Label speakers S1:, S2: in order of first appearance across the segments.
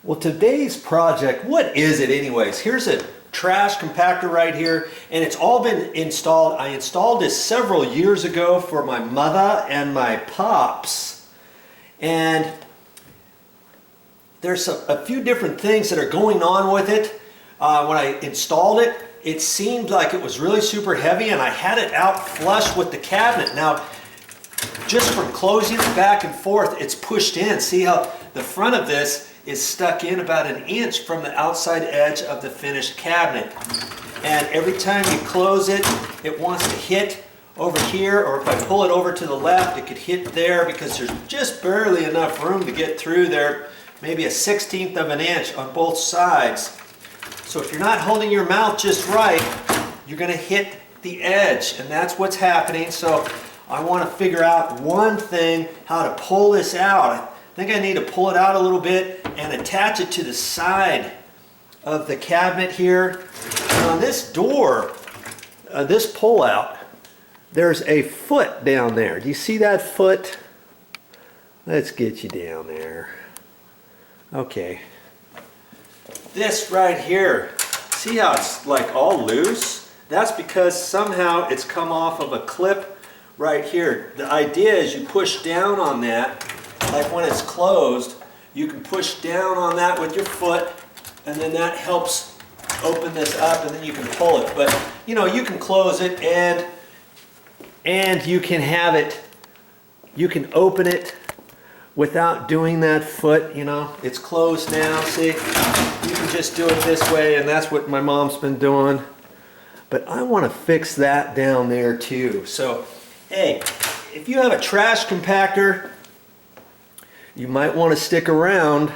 S1: Well, today's project, what is it anyways? Here's a trash compactor right here, and it's all been installed. I installed this several years ago for my mother and my pops. And there's a few different things that are going on with it. When I installed it, it seemed like it was really super heavy, and I had it out flush with the cabinet. Now, just from closing it back and forth, it's pushed in. See how the front of this is stuck in about 1 inch from the outside edge of the finished cabinet. And every time you close it, it wants to hit over here, or if I pull it over to the left, it could hit there because there's just barely enough room to get through there, maybe 1/16 of an inch on both sides. So if you're not holding your mouth just right, you're gonna hit the edge, and that's what's happening. So I wanna figure out one thing, how to pull this out. I think I need to pull it out a little bit and attach it to the side of the cabinet here. And on this door, this pull out, there's a foot down there. Do you see that foot? Let's get you down there. Okay. This right here, see how it's like all loose? That's because somehow it's come off of a clip right here. The idea is you push down on that, like when it's closed, you can push down on that with your foot, and then that helps open this up, and then you can pull it. But you know, you can close it, and you can have it, you can open it without doing that foot. You know, it's closed now, see? You can just do it this way, and that's what my mom's been doing. But I want to fix that down there too. So, hey, if you have a trash compactor, you might want to stick around.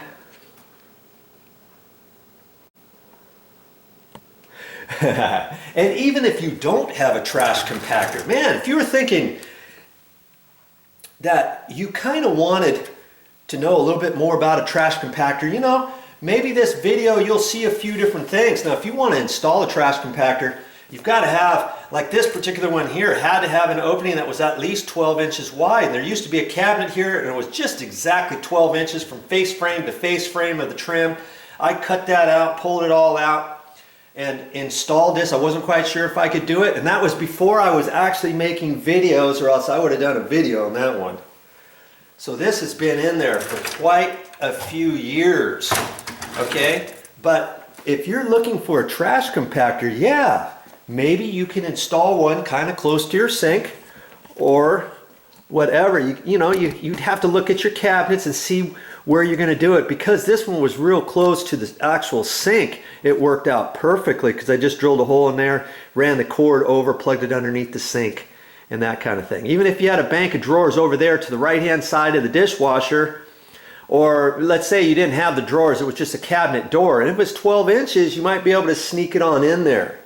S1: And even if you don't have a trash compactor, man, if you were thinking that you kind of wanted to know a little bit more about a trash compactor, you know, maybe this video you'll see a few different things. Now, if you want to install a trash compactor, you've got to have, like this particular one here, had to have an opening that was at least 12 inches wide. There used to be a cabinet here, and it was just exactly 12 inches from face frame to face frame of the trim. I cut that out, pulled it all out, and installed this. I wasn't quite sure if I could do it, and that was before I was actually making videos, or else I would have done a video on that one. So this has been in there for quite a few years, okay? But if you're looking for a trash compactor, yeah, maybe you can install one kind of close to your sink or whatever. You know, you'd have to look at your cabinets and see where you're going to do it. Because this one was real close to the actual sink, it worked out perfectly because I just drilled a hole in there, ran the cord over, plugged it underneath the sink, and that kind of thing. Even if you had a bank of drawers over there to the right hand side of the dishwasher, or let's say you didn't have the drawers, it was just a cabinet door, and if it was 12 inches, you might be able to sneak it on in there.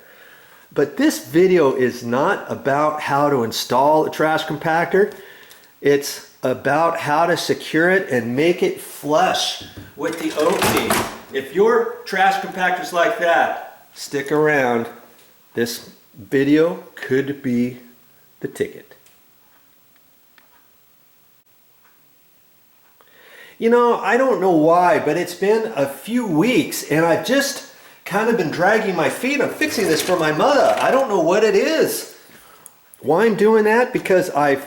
S1: But this video is not about how to install a trash compactor. It's about how to secure it and make it flush with the opening. If your trash compactor's like that, stick around. This video could be the ticket. You know, I don't know why, but it's been a few weeks and I've just kind of been dragging my feet. I'm fixing this for my mother. I don't know what it is. Why I'm doing that? Because I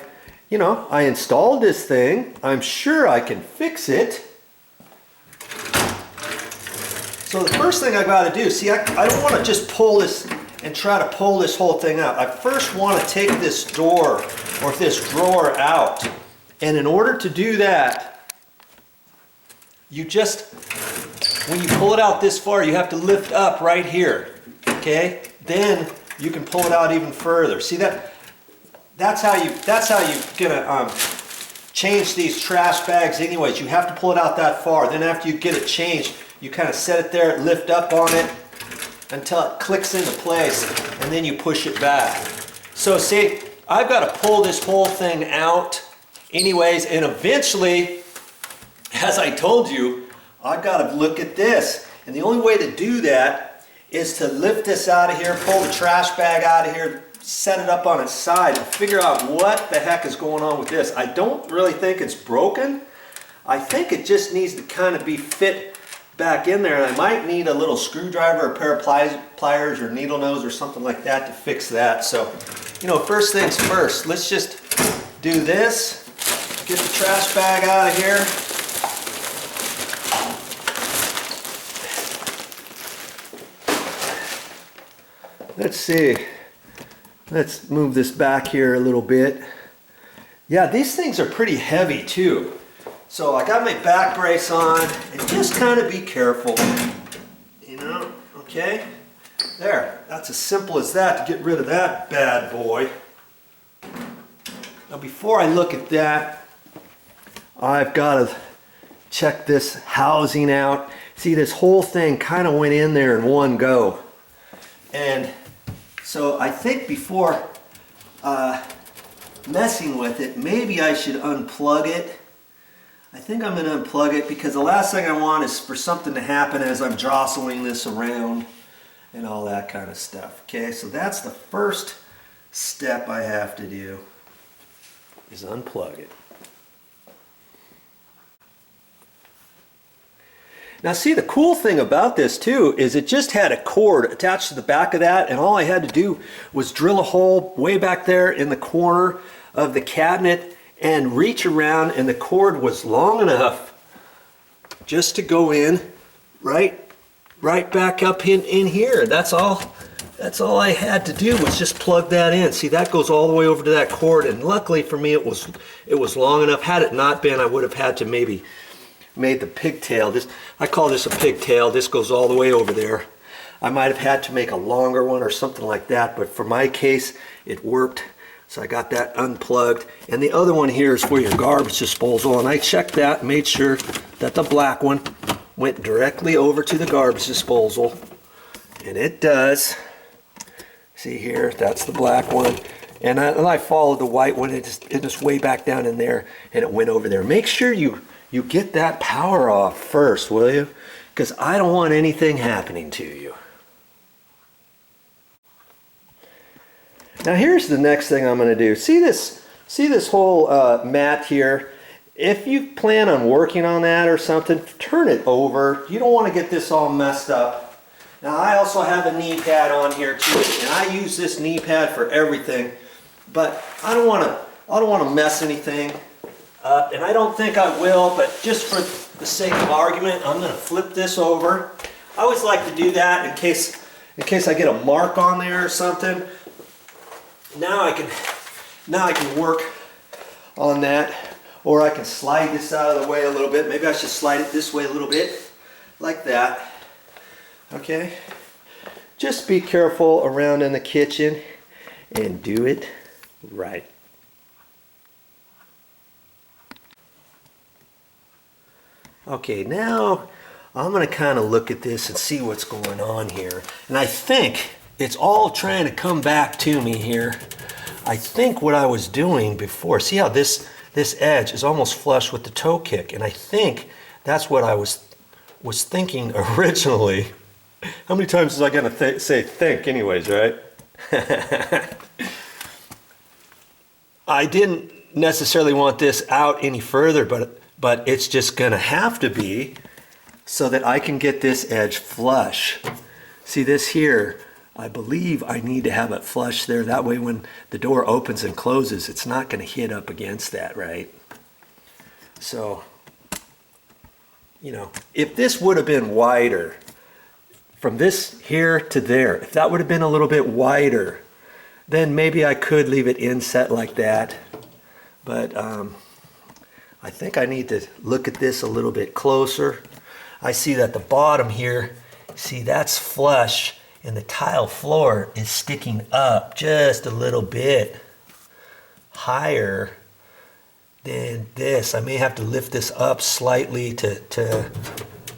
S1: installed this thing. I'm sure I can fix it. So the first thing I got to do, see, I don't want to just pull this and try to pull this whole thing out. I first want to take this door or this drawer out. And in order to do that, when you pull it out this far, you have to lift up right here, okay? Then you can pull it out even further. See that? That's how you're gonna change these trash bags anyways. You have to pull it out that far. Then after you get it changed, you kind of set it there, lift up on it until it clicks into place, and then you push it back. So see, I've got to pull this whole thing out anyways, and eventually, as I told you, I've got to look at this. And the only way to do that is to lift this out of here, pull the trash bag out of here, set it up on its side, and figure out what the heck is going on with this. I don't really think it's broken. I think it just needs to kind of be fit back in there, and I might need a little screwdriver, a pair of pliers or needle nose or something like that to fix that. So, you know, first things first, let's just do this. Get the trash bag out of here. Let's see. Let's move this back here a little bit. Yeah, these things are pretty heavy too. So I got my back brace on, and just kind of be careful. You know, okay? There, that's as simple as that to get rid of that bad boy. Now before I look at that, I've got to check this housing out. See, this whole thing kind of went in there in one go. And so I think before messing with it, maybe I should unplug it. I think I'm going to unplug it because the last thing I want is for something to happen as I'm jostling this around and all that kind of stuff. Okay, so that's the first step I have to do, is unplug it. Now see, the cool thing about this too is it just had a cord attached to the back of that, and all I had to do was drill a hole way back there in the corner of the cabinet and reach around, and the cord was long enough just to go in right back up in here. That's all I had to do was just plug that in. See, that goes all the way over to that cord, and luckily for me it was long enough. Had it not been, I would have had to maybe made the pigtail. I call this a pigtail. This goes all the way over there. I might have had to make a longer one or something like that, but for my case it worked. So I got that unplugged, and the other one here is for your garbage disposal, and I checked that, made sure that the black one went directly over to the garbage disposal, and it does. See here, that's the black one, and I followed the white one. It just way back down in there, and it went over there. Make sure you get that power off first, will you? Because I don't want anything happening to you. Now here's the next thing I'm going to do. See this whole mat here? If you plan on working on that or something, turn it over. You don't want to get this all messed up. Now I also have a knee pad on here too, and I use this knee pad for everything, but I don't want to mess anything up, and I don't think I will, but just for the sake of argument, I'm going to flip this over. I always like to do that in case I get a mark on there or something. Now I can work on that, or I can slide this out of the way a little bit. Maybe I should slide it this way a little bit, like that. Okay? Just be careful around in the kitchen and do it right. Okay, now I'm going to kind of look at this and see what's going on here. And I think it's all trying to come back to me here. I think what I was doing before, see how this edge is almost flush with the toe kick, and I think that's what I was thinking originally. How many times is I going to say think anyways, right? I didn't necessarily want this out any further, but it's just going to have to be so that I can get this edge flush. See this here? I believe I need to have it flush there. That way when the door opens and closes, it's not going to hit up against that, right? So, you know, if this would have been wider, from this here to there, if that would have been a little bit wider, then maybe I could leave it inset like that. But I think I need to look at this a little bit closer. I see that the bottom here, see that's flush, and the tile floor is sticking up just a little bit higher than this. I may have to lift this up slightly to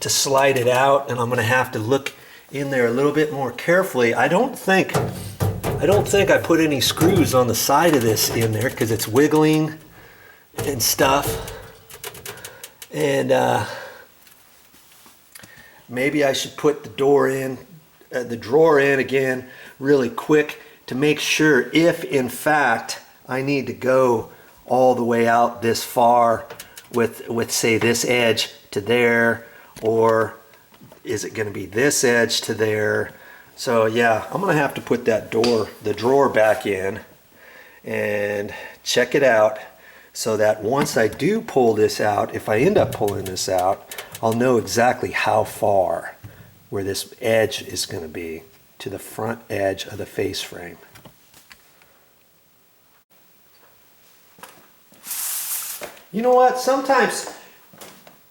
S1: slide it out, and I'm going to have to look in there a little bit more carefully. I don't think I put any screws on the side of this in there because it's wiggling and stuff. And maybe I should put the drawer in again really quick to make sure if in fact I need to go all the way out this far with say this edge to there, or is it going to be this edge to there? So yeah, I'm going to have to put that the drawer back in and check it out so that once I do pull this out, if I end up pulling this out, I'll know exactly how far where this edge is going to be to the front edge of the face frame. You know what? Sometimes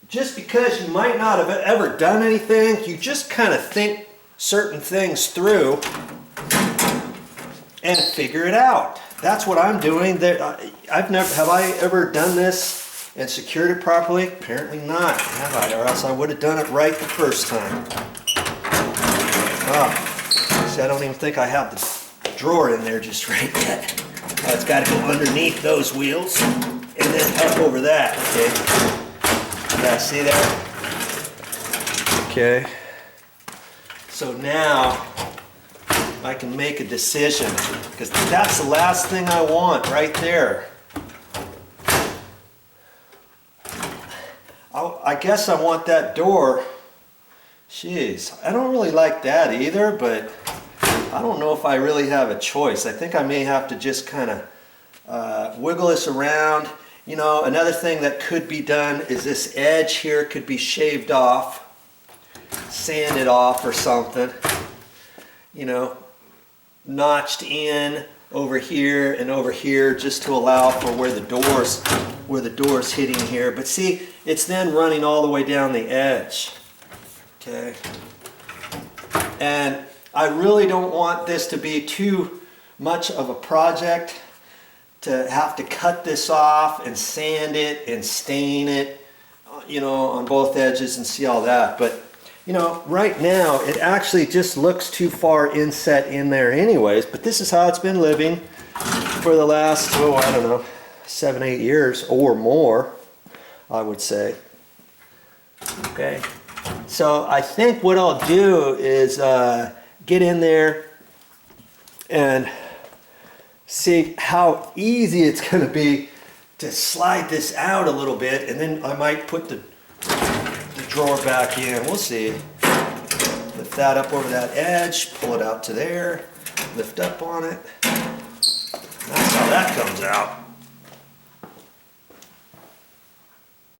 S1: just because you might not have ever done anything, you just kind of think certain things through and figure it out. That's what I'm doing. Have I ever done this and secured it properly? Apparently not, have I? Or else I would have done it right the first time. See, I don't even think I have the drawer in there just right yet. It's got to go underneath those wheels and then up over that. Okay. Yeah, see that? Okay. So now I can make a decision, because that's the last thing I want right there. I guess I want that door. Jeez, I don't really like that either, but I don't know if I really have a choice. I think I may have to just kind of wiggle this around. You know, another thing that could be done is this edge here could be shaved off, sanded off or something. You know, notched in over here and over here just to allow for where the door's hitting here. But see, it's then running all the way down the edge. Okay. And I really don't want this to be too much of a project to have to cut this off and sand it and stain it, you know, on both edges and see all that. But you know, right now it actually just looks too far inset in there anyways, but this is how it's been living for the last, oh, I don't know, 7-8 years or more, I would say. Okay, so I think what I'll do is get in there and see how easy it's going to be to slide this out a little bit, and then I might put the drawer back in. We'll see. Lift that up over that edge, pull it out to there, lift up on it. That's how that comes out.